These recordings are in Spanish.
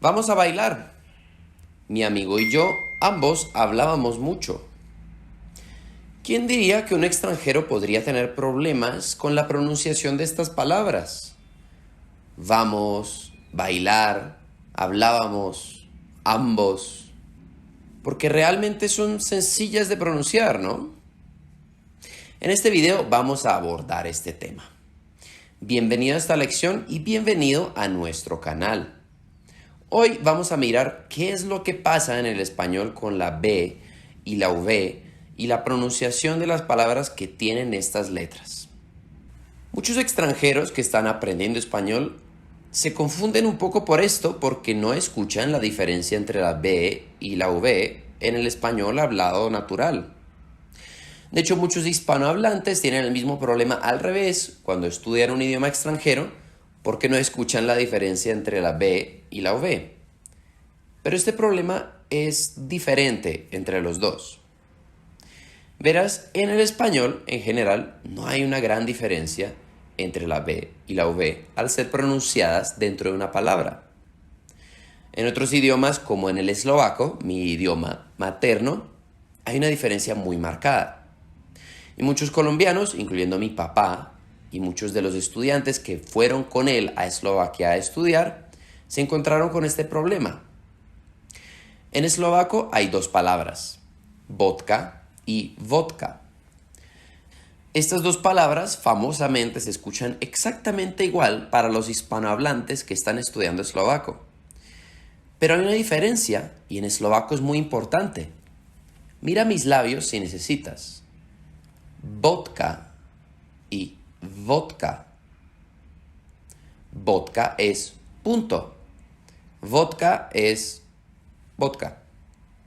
Vamos a bailar. Mi amigo y yo ambos hablábamos mucho. ¿Quién diría que un extranjero podría tener problemas con la pronunciación de estas palabras? Vamos, bailar, hablábamos, ambos. Porque realmente son sencillas de pronunciar, ¿no? En este video vamos a abordar este tema. Bienvenido a esta lección y bienvenido a nuestro canal. Hoy vamos a mirar qué es lo que pasa en el español con la B y la V y la pronunciación de las palabras que tienen estas letras. Muchos extranjeros que están aprendiendo español se confunden un poco por esto porque no escuchan la diferencia entre la B y la V en el español hablado natural. De hecho, muchos hispanohablantes tienen el mismo problema al revés cuando estudian un idioma extranjero porque no escuchan la diferencia entre la B y la V. Pero este problema es diferente entre los dos. Verás, en el español, en general, no hay una gran diferencia entre la B y la V al ser pronunciadas dentro de una palabra. En otros idiomas, como en el eslovaco, mi idioma materno, hay una diferencia muy marcada. Y muchos colombianos, incluyendo mi papá y muchos de los estudiantes que fueron con él a Eslovaquia a estudiar, se encontraron con este problema. En eslovaco hay dos palabras, vodka y vodka. Estas dos palabras famosamente se escuchan exactamente igual para los hispanohablantes que están estudiando eslovaco. Pero hay una diferencia y en eslovaco es muy importante. Mira mis labios si necesitas. Vodka y vodka. Vodka es punto. Vodka es vodka,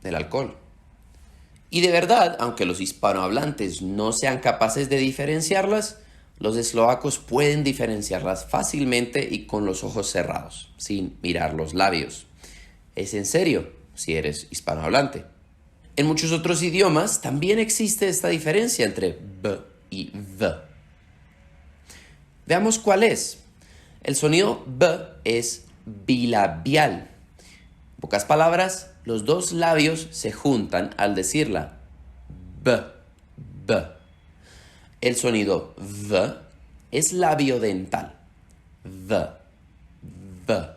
del alcohol. Y de verdad, aunque los hispanohablantes no sean capaces de diferenciarlas, los eslovacos pueden diferenciarlas fácilmente y con los ojos cerrados, sin mirar los labios. Es en serio, si eres hispanohablante. En muchos otros idiomas también existe esta diferencia entre B y V. Veamos cuál es. El sonido B es bilabial. En pocas palabras, los dos labios se juntan al decirla. B, B. El sonido V es labiodental. V, V.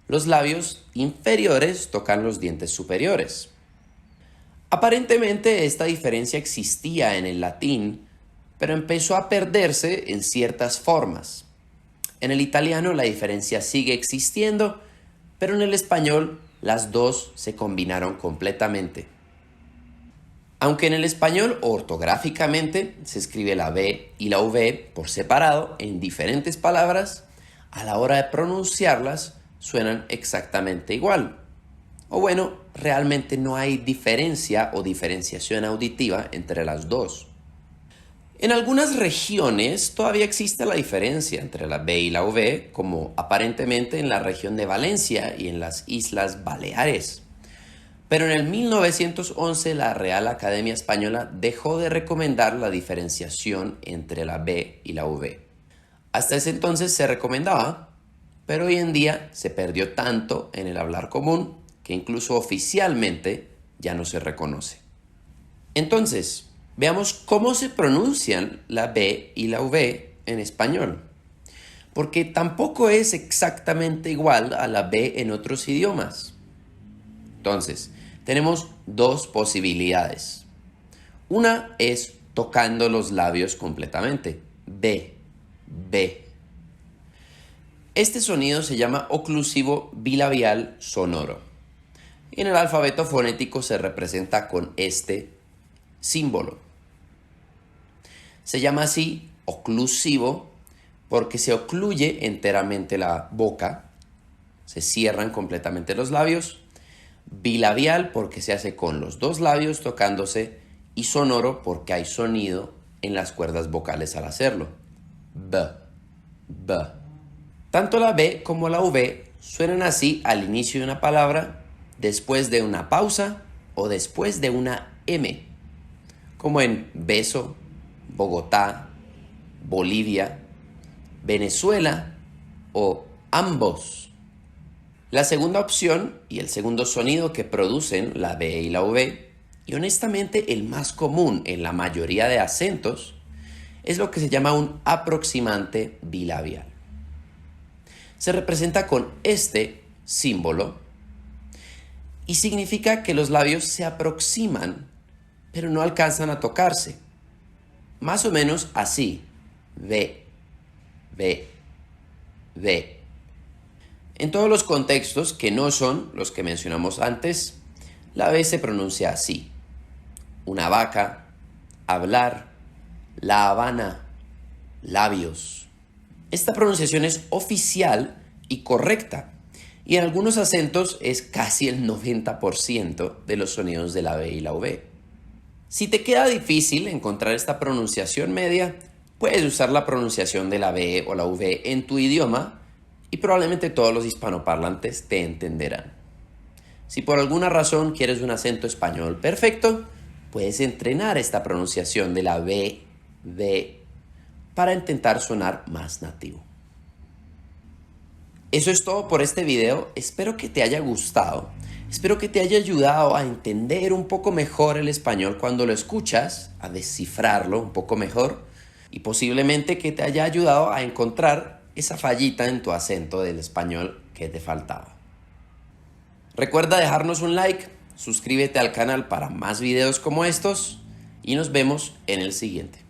Los labios inferiores tocan los dientes superiores. Aparentemente esta diferencia existía en el latín, pero empezó a perderse en ciertas formas. En el italiano la diferencia sigue existiendo, pero en el español las dos se combinaron completamente. Aunque en el español ortográficamente se escribe la B y la V por separado en diferentes palabras, a la hora de pronunciarlas suenan exactamente igual. O bueno, realmente no hay diferencia o diferenciación auditiva entre las dos. En algunas regiones todavía existe la diferencia entre la B y la V, como aparentemente en la región de Valencia y en las Islas Baleares. Pero en el 1911 la Real Academia Española dejó de recomendar la diferenciación entre la B y la V. Hasta ese entonces se recomendaba, pero hoy en día se perdió tanto en el hablar común que incluso oficialmente ya no se reconoce. Entonces, veamos cómo se pronuncian la B y la V en español, porque tampoco es exactamente igual a la B en otros idiomas. Entonces, tenemos dos posibilidades. Una es tocando los labios completamente. B, B. Este sonido se llama oclusivo bilabial sonoro. En el alfabeto fonético se representa con este símbolo. Se llama así oclusivo porque se ocluye enteramente la boca, se cierran completamente los labios. Bilabial porque se hace con los dos labios tocándose y sonoro porque hay sonido en las cuerdas vocales al hacerlo. B, B. Tanto la B como la V suenan así al inicio de una palabra, después de una pausa o después de una M, como en beso, Bogotá, Bolivia, Venezuela o ambos. La segunda opción y el segundo sonido que producen la B y la V, y honestamente el más común en la mayoría de acentos, es lo que se llama un aproximante bilabial. Se representa con este símbolo y significa que los labios se aproximan, pero no alcanzan a tocarse. Más o menos así. V, V, V. En todos los contextos que no son los que mencionamos antes, la B se pronuncia así. Una vaca, hablar, La Habana, labios. Esta pronunciación es oficial y correcta, y en algunos acentos es casi el 90% de los sonidos de la B y la V. Si te queda difícil encontrar esta pronunciación media, puedes usar la pronunciación de la B o la V en tu idioma y probablemente todos los hispanoparlantes te entenderán. Si por alguna razón quieres un acento español perfecto, puedes entrenar esta pronunciación de la B, V, para intentar sonar más nativo. Eso es todo por este video, espero que te haya gustado, espero que te haya ayudado a entender un poco mejor el español cuando lo escuchas, a descifrarlo un poco mejor y posiblemente que te haya ayudado a encontrar esa fallita en tu acento del español que te faltaba. Recuerda dejarnos un like, suscríbete al canal para más videos como estos y nos vemos en el siguiente.